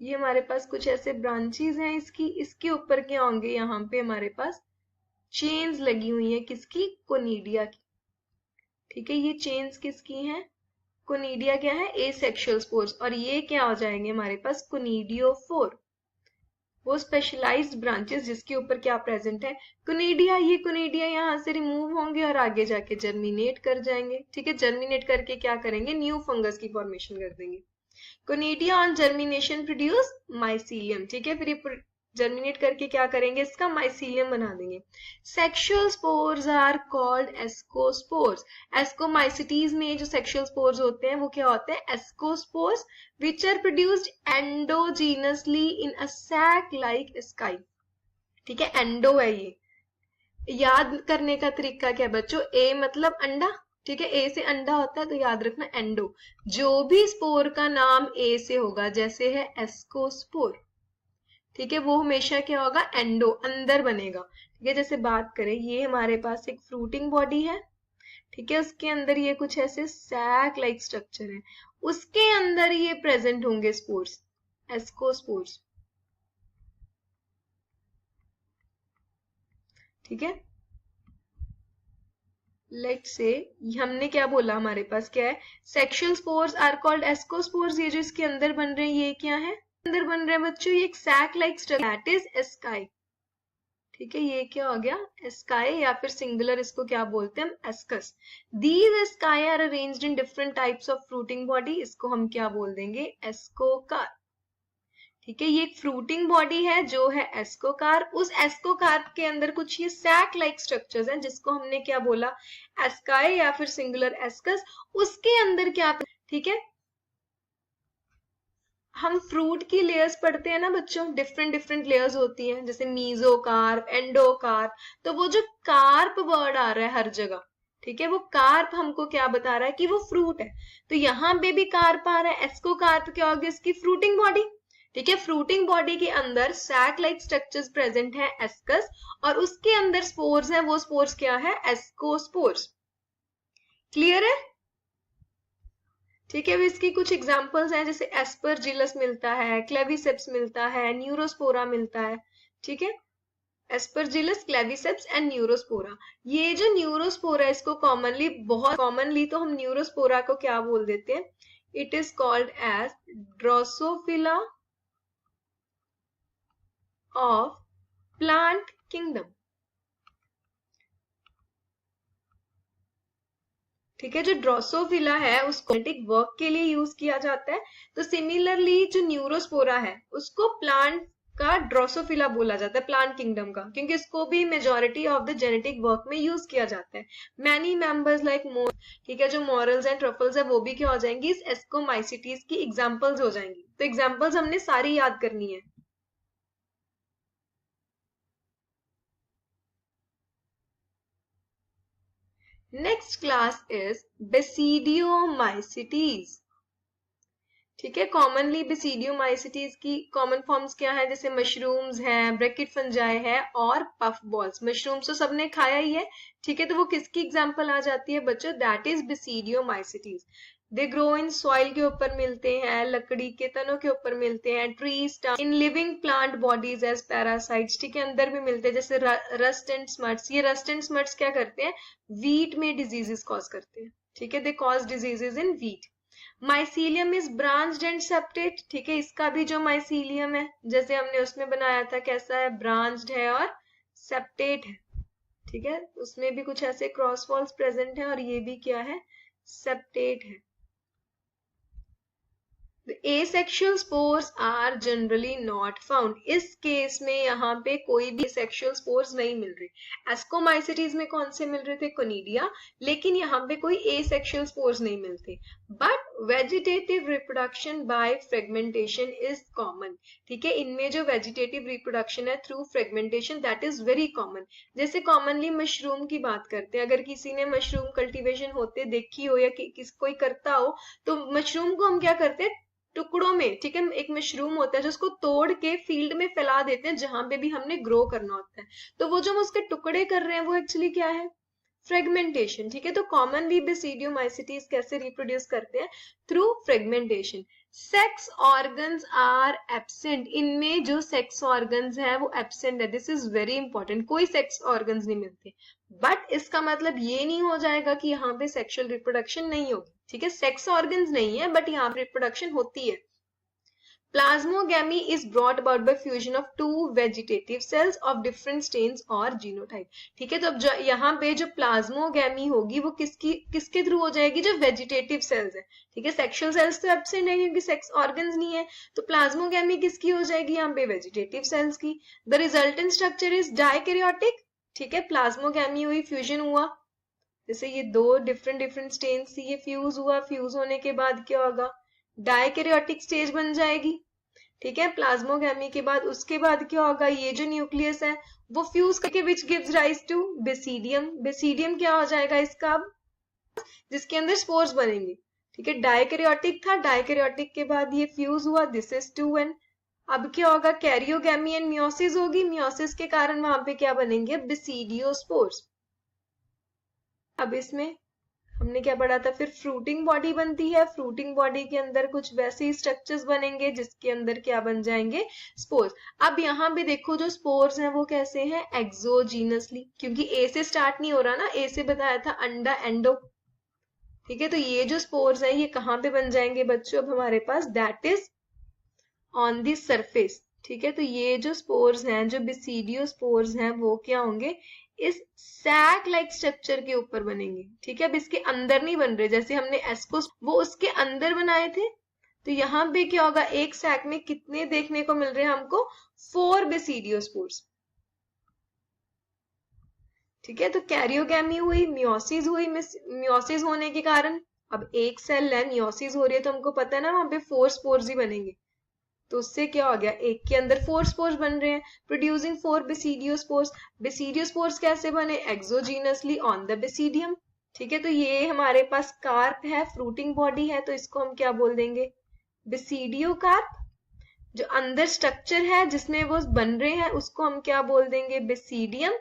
ये हमारे पास कुछ ऐसे ब्रांचेस हैं इसकी, इसके ऊपर क्या होंगे, यहाँ पे हमारे पास चेन्स लगी हुई है, किसकी, कोनिडिया की। ठीक है, ये चेन्स किसकी हैं, कोनिडिया क्या है, एसेक्सुअल स्पोर्स। और ये क्या हो जाएंगे हमारे पास, कोनिडियोफोर, वो स्पेशलाइज्ड ब्रांचेस जिसके ऊपर क्या प्रेजेंट है, कोनिडिया। ये कोनिडिया यहाँ से रिमूव होंगे और आगे जाके जर्मिनेट कर जाएंगे। ठीक है, जर्मिनेट करके क्या करेंगे, न्यू फंगस की फॉर्मेशन कर देंगे। Conidia on germination produce mycelium. ठीक है, फिर ये जर्मिनेट करके क्या करेंगे, इसका माइसीलियम बना देंगे। Sexual spores are called ascospores. Ascomycetes में जो सेक्सुअल स्पोर्स होते हैं वो क्या होते हैं, ascospores, which are produced endogenously in a sac like sky। ठीक है, एंडो है ये। याद करने का तरीका क्या है बच्चों, ए मतलब अंडा। ठीक है, ए से अंडा होता है तो याद रखना एंडो। जो भी स्पोर का नाम ए से होगा, जैसे है एस्कोस्पोर, ठीक है, वो हमेशा क्या होगा, एंडो, अंदर बनेगा। ठीक है, जैसे बात करें, ये हमारे पास एक फ्रूटिंग बॉडी है। ठीक है, उसके अंदर ये कुछ ऐसे सैक लाइक स्ट्रक्चर है, उसके अंदर ये प्रेजेंट होंगे स्पोर्स, एस्कोस्पोर्स। ठीक है, लेट्स से हमने क्या बोला, हमारे पास क्या है, sexual spores are called ascospores. ये जो इसके अंदर बन रहे हैं ये क्या है, अंदर बन रहे हैं बच्चों, ये एक sac like structure, that is asci. ठीक है, ये क्या हो गया, एस्काई, या फिर सिंगुलर इसको क्या बोलते हैं हम, ascus. These asci are arranged in different types of fruiting body, इसको हम क्या बोल देंगे, एस्कोकार। ठीक है, ये एक फ्रूटिंग बॉडी है जो है एस्कोकार। उस एस्कोकार के अंदर कुछ ये सैक लाइक स्ट्रक्चर्स हैं जिसको हमने क्या बोला, एस्काई या फिर सिंगुलर एस्कस। उसके अंदर क्या, ठीक है, हम फ्रूट की लेयर्स पढ़ते हैं ना बच्चों, डिफरेंट डिफरेंट लेयर्स होती हैं, जैसे मीजोकार्प, एंडोकार्प। तो वो जो कार्प वर्ड आ रहा है हर जगह, ठीक है, वो कार्प हमको क्या बता रहा है कि वो फ्रूट है। तो यहाँ पे भी कार्प आ रहा है, एस्कोकार्प क्या होगी, इसकी फ्रूटिंग बॉडी। ठीक है, फ्रूटिंग बॉडी के अंदर सैक लाइक स्ट्रक्चर्स प्रेजेंट है, एस्कस, और उसके अंदर स्पोर्स हैं, वो स्पोर्स क्या है, एस्कोस्पोर्स। क्लियर है। ठीक है, इसकी कुछ एग्जांपल्स हैं, जैसे एस्परजिलस मिलता है, क्लेविसेप्स मिलता है, न्यूरोस्पोरा मिलता है। ठीक है, एस्परजिलस, क्लेविसेप्स एंड न्यूरोस्पोरा। ये जो न्यूरोस्पोरा, इसको कॉमनली, बहुत कॉमनली तो हम न्यूरोस्पोरा को क्या बोल देते हैं, it is called as drosophila of plant kingdom. ठीक है, जो ड्रोसोफिला है उसको जेनेटिक वर्क के लिए यूज किया जाता है। तो सिमिलरली जो न्यूरोस्पोरा है उसको प्लांट का ड्रोसोफिला बोला जाता है, प्लांट किंगडम का, क्योंकि इसको भी majority of the genetic work में यूज किया जाता है। मैनी मेंबर्स लाइक मोर, ठीक है, जो मॉरल्स एंड ट्रफल्स है वो भी क्या हो जाएंगी, इस एस्कोमाइसिटीज की एग्जाम्पल्स हो जाएंगी। तो एग्जाम्पल्स हमने सारी याद करनी है। Next class is Basidiomycetes. ठीक है। कॉमनली बेसिडियोमाइसिटीज की कॉमन फॉर्म्स क्या है, जैसे मशरूम्स हैं, ब्रैकिट फंजाई है और पफ बॉल्स। मशरूम्स तो सबने खाया ही है, ठीक है, तो वो किसकी एग्जांपल आ जाती है बच्चों, that is basidiomycetes. They grow in soil के ऊपर मिलते हैं, लकड़ी के तनों के ऊपर मिलते हैं, trees, in living plant bodies as parasites, ठीक है, अंदर भी मिलते हैं, जैसे रस्ट एंड स्मट्स। ये रस्ट एंड स्मट्स क्या करते हैं, वीट में डिजीजेस कॉज करते हैं, ठीक है, they cause diseases in wheat. Mycelium is branched and septate, ठीक है, इसका भी जो माइसीलियम है जैसे हमने उसमें बनाया था, कैसा है, ब्रांच्ड है और सेप्टेट है, ठीक है, उसमें भी कुछ ऐसे क्रॉस वॉल्स प्रेजेंट है और ये भी क्या है, सेप्टेट है। The asexual spores are generally not found. इस केस में यहाँ पे कोई भी asexual spores नहीं मिल रही। एस्कोमाइसिटीज में कौन से मिल रहे थे, कोनिडिया, लेकिन यहाँ पे कोई asexual spores नहीं मिलते। But vegetative reproduction by fragmentation is common, ठीक है, इनमें जो vegetative reproduction है through fragmentation that is very common। जैसे commonly मशरूम की बात करते हैं, अगर किसी ने मशरूम कल्टीवेशन होते देखी हो या कोई करता हो, तो मशरूम को हम क्या करते हैं, टुकड़ों में, ठीक है, एक मशरूम होता है जिसको तोड़ के फील्ड में फैला देते हैं जहां पे भी हमने ग्रो करना होता है, तो वो जो हम उसके टुकड़े कर रहे हैं वो एक्चुअली क्या है, फ्रेगमेंटेशन, ठीक है। तो कॉमनली बेसिडियोमाइसिटीज कैसे रिप्रोड्यूस करते हैं, through fragmentation. Sex organs are absent, इनमें जो सेक्स ऑर्गन्स है वो एब्सेंट है, दिस इज वेरी इंपॉर्टेंट, कोई सेक्स ऑर्गन्स नहीं मिलते। बट इसका मतलब ये नहीं हो जाएगा कि यहाँ पे सेक्सुअल रिप्रोडक्शन नहीं होगी, ठीक है, सेक्स ऑर्गन्स नहीं है बट यहाँ पे रिप्रोडक्शन होती है। Plasmogamy is brought about by fusion of two vegetative cells of different strains और जीनोटाइप, ठीक है, तो अब यहाँ पे जो प्लाज्मोगैमी होगी वो किसके थ्रू हो जाएगी, जो वेजिटेटिव सेल्स है, ठीक है, सेक्सुअल सेल्स तो एब्सेंट है क्योंकि सेक्स ऑर्गन्स नहीं है, तो प्लाज्मोगैमी किसकी हो जाएगी, यहाँ पे वेजिटेटिव सेल्स की। The resultant structure is dikaryotic, ठीक है, प्लाज्मोगैमी हुई, फ्यूजन हुआ, जैसे ये दो डिफरेंट स्टेन्स थी, ये फ्यूज हुआ, फ्यूज होने के बाद क्या होगा, डाइकैरियोटिक स्टेज बन जाएगी, ठीक है, प्लाज्मोगैमी के बाद। उसके बाद क्या होगा, ये जो न्यूक्लियस है वो फ्यूज करके which gives rise to basidium. Basidium क्या हो जाएगा इसका, जिसके अंदर स्पोर्स बनेंगे, ठीक है, डाइकैरियोटिक था, डाइकैरियोटिक के बाद ये फ्यूज हुआ, दिस इज 2n। अब क्या होगा, कैरियोगैमी एंड मियोसिस होगी, मियोसिस के कारण वहां पे क्या बनेंगे, बेसिडियोस्पोर्स। अब इसमें हमने क्या पढ़ा था, फिर फ्रूटिंग बॉडी बनती है, फ्रूटिंग बॉडी के अंदर कुछ वैसे ही स्ट्रक्चर्स बनेंगे जिसके अंदर क्या बन जाएंगे, स्पोर्स। अब यहाँ पे देखो जो स्पोर्स हैं वो कैसे हैं, एक्सोजीनसली, क्योंकि ए से स्टार्ट नहीं हो रहा ना, ए से बताया था अंडा एंडो, ठीक है, तो ये जो स्पोर्स हैं ये कहाँ पे बन जाएंगे बच्चों, अब हमारे पास that is on the surface, ठीक है, तो ये जो स्पोर्स हैं, जो बेसिडियोस्पोर्स हैं वो क्या होंगे, इस सैक लाइक स्ट्रक्चर के ऊपर बनेंगे, ठीक है, अब इसके अंदर नहीं बन रहे, जैसे हमने एस्को वो उसके अंदर बनाए थे, तो यहाँ पे क्या होगा, एक सैक में कितने देखने को मिल रहे हैं हमको, 4 बेसिडियोस्पोर्स, ठीक है, तो कैरियोगैमी हुई, मियोसिस हुई, मियोसिस होने के कारण अब एक सेल है, मियोसिस हो रही है, तो हमको पता है ना वहां पे 4 स्पोर्स ही बनेंगे, तो उससे क्या हो गया, एक के अंदर 4 स्पोर्स बन रहे हैं, प्रोड्यूसिंग 4 बेसिडियोस्पोर्स। बेसिडियोस्पोर्स कैसे बने, एक्सोजीनसली ऑन द बेसिडियम, ठीक है, तो ये हमारे पास कार्प है, फ्रूटिंग बॉडी है, तो इसको हम क्या बोल देंगे, बेसिडियोकार्प। जो अंदर स्ट्रक्चर है जिसमें वो बन रहे हैं उसको हम क्या बोल देंगे, बेसिडियम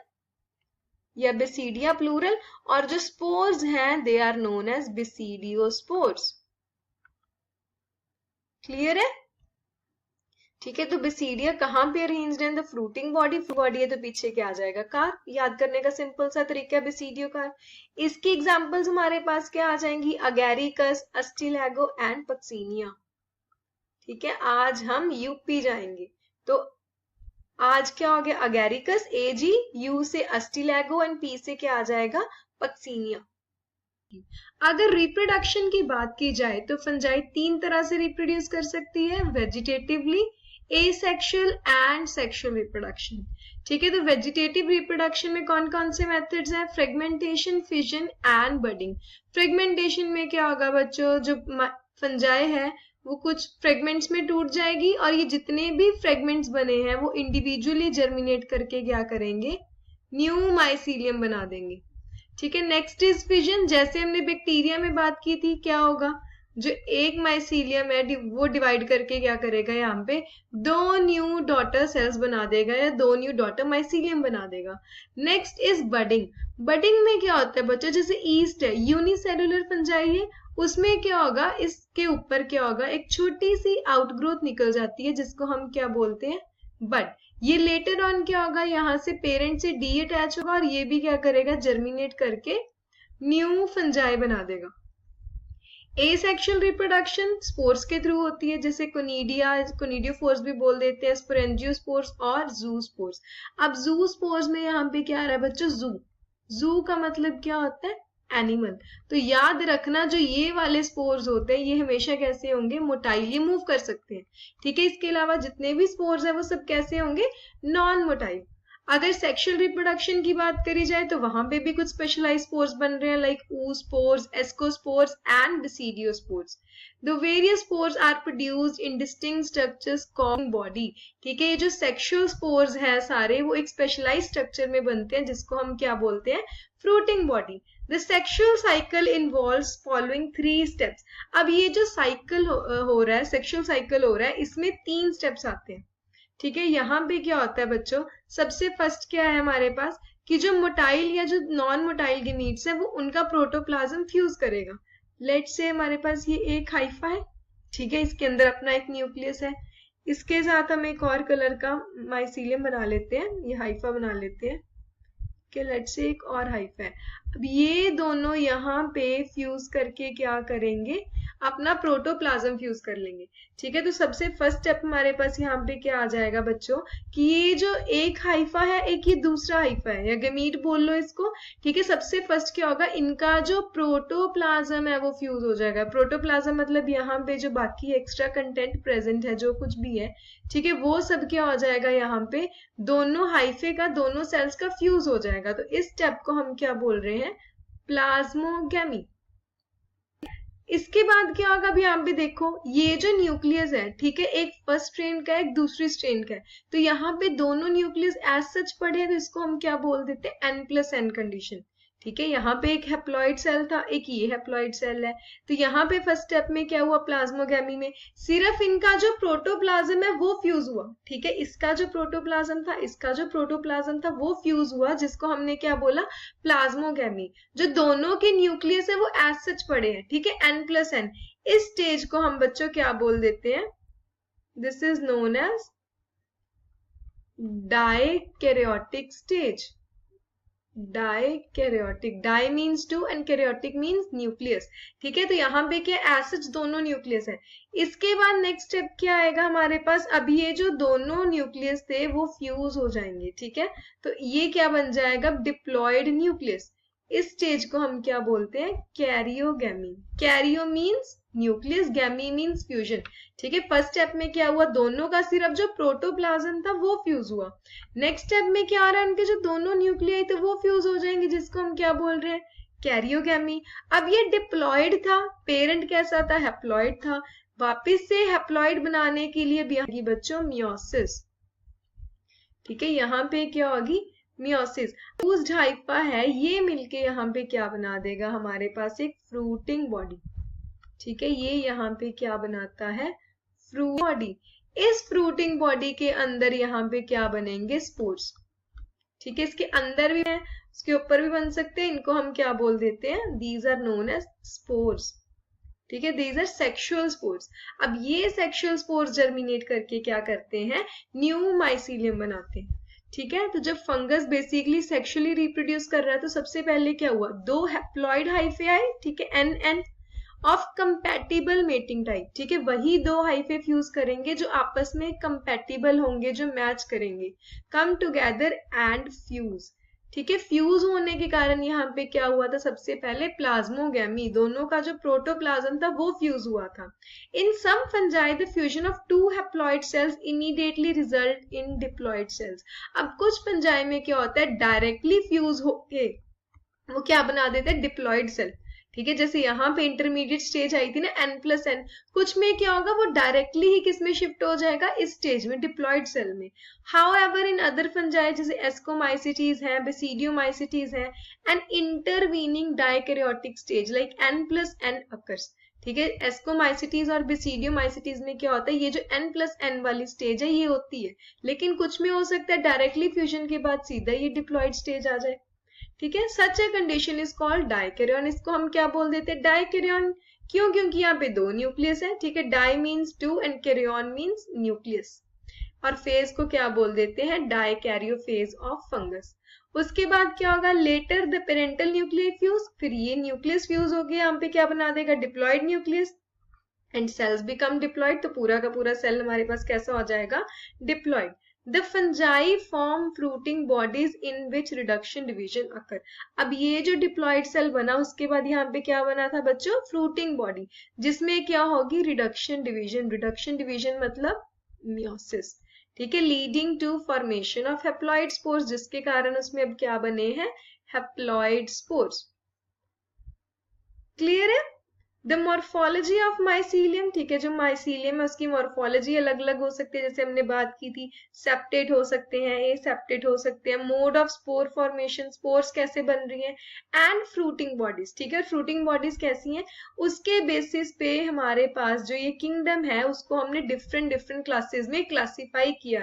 या बेसिडिया प्लूरल, और जो स्पोर्स हैं they are known as basidiospores. Clear है, ठीक है, तो बेसिडिया कहाँ पे अरेंज्ड है, द फ्रूटिंग बॉडी, बॉडी है तो पीछे क्या आ जाएगा, कार्प। याद करने का सिंपल सा तरीका है बेसिडियो कार्प। इसकी एग्जांपल्स हमारे पास क्या आ जाएंगी, अगैरिकस, अस्टिलैगो एंड पक्सीनिया, ठीक है। आज हम यूपी जाएंगे, तो आज क्या हो गया, अगैरिकस, एजी, यू से अस्टिलैगो एंड पी से क्या आ जाएगा, पक्सीनिया। अगर रिप्रोडक्शन की बात की जाए तो फंजाई 3 तरह से रिप्रोड्यूस कर सकती है, vegetatively, asexual and sexual reproduction, ठीक है। तो वेजिटेटिव रिप्रोडक्शन में कौन कौन से मेथड्स हैं, fragmentation, fission and budding. Fragmentation में क्या होगा बच्चों, जो फंजाई है वो कुछ फ्रेगमेंट्स में टूट जाएगी और ये जितने भी फ्रेगमेंट्स बने हैं वो इंडिविजुअली जर्मिनेट करके क्या करेंगे, न्यू माइसीलियम बना देंगे, ठीक है। नेक्स्ट इज फिजन, जैसे हमने बैक्टीरिया में बात की थी, क्या होगा, जो एक माइसीलियम है वो डिवाइड करके क्या करेगा, यहाँ पे 2 न्यू डॉटर सेल्स बना देगा या 2 न्यू डॉटर माइसीलियम बना देगा। Next is budding. बडिंग में क्या होता है बच्चों, जैसे ईस्ट है, यूनिसेलुलर फंजाई है, उसमें क्या होगा, इसके ऊपर क्या होगा, एक छोटी सी आउटग्रोथ निकल जाती है जिसको हम क्या बोलते हैं, बड। ये लेटर ऑन क्या होगा, यहाँ से पेरेंट से डी अटैच होगा और ये भी क्या करेगा, जर्मिनेट करके न्यू फंजाई बना देगा। एसेक्सुअल रिप्रोडक्शन स्पोर्स के थ्रू होती है, जैसे कोनिडियोफोर्स भी बोल देते हैं, स्पोरेंजियोस्पोर्स और जूस्पोर्स। अब जूस्पोर्स में यहाँ पे क्या आ रहा है बच्चों, जू का मतलब क्या होता है, एनिमल। तो याद रखना जो ये वाले स्पोर्स होते हैं ये हमेशा कैसे होंगे, मोटाइल, ये मूव कर सकते हैं, ठीक है। इसके अलावा जितने भी स्पोर्स है वो सब कैसे होंगे, नॉन मोटाइल। अगर सेक्सुअल रिप्रोडक्शन की बात करी जाए तो वहां पे भी कुछ स्पेशलाइज स्पोर्स बन रहे हैं, like oospores, ascospores and basidiospores. The various spores are produced in distinct structures called body. ठीक है, ये जो सेक्सुअल स्पोर्स है सारे वो एक स्पेशलाइज स्ट्रक्चर में बनते हैं जिसको हम क्या बोलते हैं, fruiting body. The sexual cycle involves following 3 steps. अब ये जो साइकिल हो रहा है, सेक्सुअल साइकिल हो रहा है, इसमें 3 स्टेप्स आते हैं, ठीक है। यहाँ पे क्या होता है बच्चों, सबसे फर्स्ट क्या है हमारे पास कि जो मोटाइल या जो नॉन मोटाइल गेमीट्स है वो उनका प्रोटोप्लाज्म फ्यूज करेगा। लेट्स से हमारे पास ये एक हाइफा है, ठीक है, इसके अंदर अपना एक न्यूक्लियस है, इसके साथ हम एक और कलर का माइसीलियम बना लेते हैं, ये हाइफा बना लेते हैं, कि लेट्स से एक और हाइफा है। अब ये दोनों यहाँ पे फ्यूज करके क्या करेंगे, अपना प्रोटोप्लाज्म फ्यूज कर लेंगे, ठीक है। तो सबसे फर्स्ट स्टेप हमारे पास यहाँ पे क्या आ जाएगा बच्चों कि ये जो एक हाइफा है, एक ये दूसरा हाइफा है, या गमीट बोल लो इसको, ठीक है। सबसे फर्स्ट क्या होगा, इनका जो प्रोटोप्लाज्म है वो फ्यूज हो जाएगा। प्रोटोप्लाज्म मतलब यहाँ पे जो बाकी एक्स्ट्रा कंटेंट प्रेजेंट है, जो कुछ भी है, ठीक है, वो सब क्या हो जाएगा, यहाँ पे दोनों हाइफे का, दोनों सेल्स का फ्यूज हो जाएगा। तो इस स्टेप को हम क्या बोल रहे हैं, प्लाज्मोगेमी। इसके बाद क्या होगा, अभी आप भी देखो, ये जो न्यूक्लियस है, ठीक है, एक फर्स्ट स्ट्रेन का है, एक दूसरी स्ट्रेन का है, तो यहाँ पे दोनों न्यूक्लियस एज सच पढ़े तो इसको हम क्या बोल देते हैं, N+N कंडीशन, ठीक है। यहाँ पे एक हैप्लॉइड सेल था, एक ये हैप्लॉइड सेल है, तो यहाँ पे फर्स्ट स्टेप में क्या हुआ, प्लाज्मोगेमी में सिर्फ इनका जो प्रोटोप्लाज्म है वो फ्यूज हुआ, ठीक है। इसका जो प्रोटोप्लाज्म था, इसका जो प्रोटोप्लाज्म था वो फ्यूज हुआ, जिसको हमने क्या बोला, प्लाज्मोगेमी। जो दोनों के न्यूक्लियस है वो एज सच पड़े हैं, ठीक है, N+N। इस स्टेज को हम बच्चों क्या बोल देते हैं, this is known as dikaryotic stage. Dikaryotic, di means 2 and karyotic means nucleus, ठीक है। तो यहाँ पे क्या एज सच दोनों न्यूक्लियस है। इसके बाद नेक्स्ट स्टेप क्या आएगा हमारे पास, अभी ये जो दोनों न्यूक्लियस थे वो फ्यूज हो जाएंगे, ठीक है। तो ये क्या बन जाएगा, डिप्लॉयड न्यूक्लियस। इस स्टेज को हम क्या बोलते हैं, karyogamy. Cairo means nucleus, गैमी means fusion, ठीक है। फर्स्ट स्टेप में क्या हुआ, दोनों का सिर्फ जो प्रोटोप्लाज्म था वो फ्यूज हुआ। नेक्स्ट स्टेप में क्या आ रहा है, उनके जो दोनों न्यूक्लियाई थे वो फ्यूज हो जाएंगे, जिसको हम क्या बोल रहे हैं, कैरियोगेमी। अब ये डिप्लॉयड था, पेरेंट कैसा था, हैप्लॉयड था। वापस से हैप्लॉयड बनाने के लिए भी बच्चों मियोसिस, ठीक है। यहाँ पे क्या होगी, मियोसिस। फ्यूज्ड हाइफा है, ये मिलके यहाँ पे क्या बना देगा, हमारे पास एक फ्रूटिंग बॉडी, ठीक है। ये यहाँ पे क्या बनाता है, फ्रूट बॉडी। इस फ्रूटिंग बॉडी के अंदर यहाँ पे क्या बनेंगे, स्पोर्स, ठीक है। इसके अंदर भी है, उसके ऊपर भी बन सकते हैं, इनको हम क्या बोल देते हैं, these are known as spores, ठीक है। These are sexual spores. अब ये सेक्सुअल स्पोर्स जर्मिनेट करके क्या करते हैं, न्यू माइसीलियम बनाते हैं, ठीक है। तो जब फंगस बेसिकली सेक्सुअली रिप्रोड्यूस कर रहा है तो सबसे पहले क्या हुआ, 2 हैप्लॉइड हाइफे आए, ठीक है, N of compatible mating type, ठीक है। वही 2 हाइफे फ्यूज करेंगे जो आपस में कंपैटिबल होंगे, जो मैच करेंगे, कम टुगेदर एंड फ्यूज, ठीक है। फ्यूज होने के कारण यहाँ पे क्या हुआ था, सबसे पहले प्लाज्मोगेमी, दोनों का जो प्रोटोप्लाज्म था वो फ्यूज हुआ था। In some fungi the fusion of 2 haploid cells immediately result in diploid cells. अब कुछ फंजाई में क्या होता है, डायरेक्टली फ्यूज होके वो क्या बना देते हैं, डिप्लॉइड सेल, ठीक है। जैसे यहाँ पे इंटरमीडिएट स्टेज आई थी ना, N+N, कुछ में क्या होगा, वो डायरेक्टली ही किस में शिफ्ट हो जाएगा, इस स्टेज में, डिप्लॉइड सेल में। हाउएवर इन अदर फंजाई जैसे एस्कोमाइसिटीज है, बेसिडियोमाइसिटीज है, an intervening dikaryotic stage like N+N occurs, ठीक है। एस्कोमाइसिटीज और बेसिडियोमाइसिटीज में क्या होता है, ये जो N+N वाली स्टेज है ये होती है, लेकिन कुछ में हो सकता है डायरेक्टली फ्यूजन के बाद सीधा ये डिप्लॉइड स्टेज आ जाए। ठीक है, such a condition is called dikaryon. इसको हम क्या बोल देते हैं, डाइकैरियन। क्यों? क्योंकि यहाँ पे 2 न्यूक्लियस है। ठीक है, di means 2 and karyon means nucleus. और फेज को क्या बोल देते हैं, डाइकैरियोफेज ऑफ फंगस। उसके बाद क्या होगा, later the parental nuclear fuse, फिर ये न्यूक्लियस फ्यूज हो गया, यहाँ पे क्या बना देगा, diploid nucleus, and sales become diploid. तो पूरा का पूरा सेल हमारे पास कैसा हो जाएगा, diploid. The fungi form fruiting bodies in which reduction division अकर। अब ये जो डिप्लॉइड सेल बना उसके बाद यहाँ पे क्या बना था बच्चों, फ्रूटिंग बॉडी, जिसमें क्या होगी, रिडक्शन डिवीजन। रिडक्शन डिवीजन मतलब मियोसिस। ठीक है, leading to formation of haploid spores, जिसके कारण उसमें अब क्या बने हैं, हैप्लॉइड स्पोर्स। क्लियर है। द मॉर्फोलॉजी ऑफ माइसीलियम, ठीक है, जो माइसीलियम है उसकी मॉर्फोलॉजी अलग अलग हो सकती है, जैसे हमने बात की थी, सेप्टेट हो सकते हैं, एसेप्टेट हो सकते हैं, mode of spore formation, spores कैसे बन रही हैं, एंड फ्रूटिंग बॉडीज। ठीक है, फ्रूटिंग बॉडीज कैसी हैं, उसके बेसिस पे हमारे पास जो ये किंगडम है उसको हमने डिफरेंट डिफरेंट क्लासेस में क्लासीफाई किया।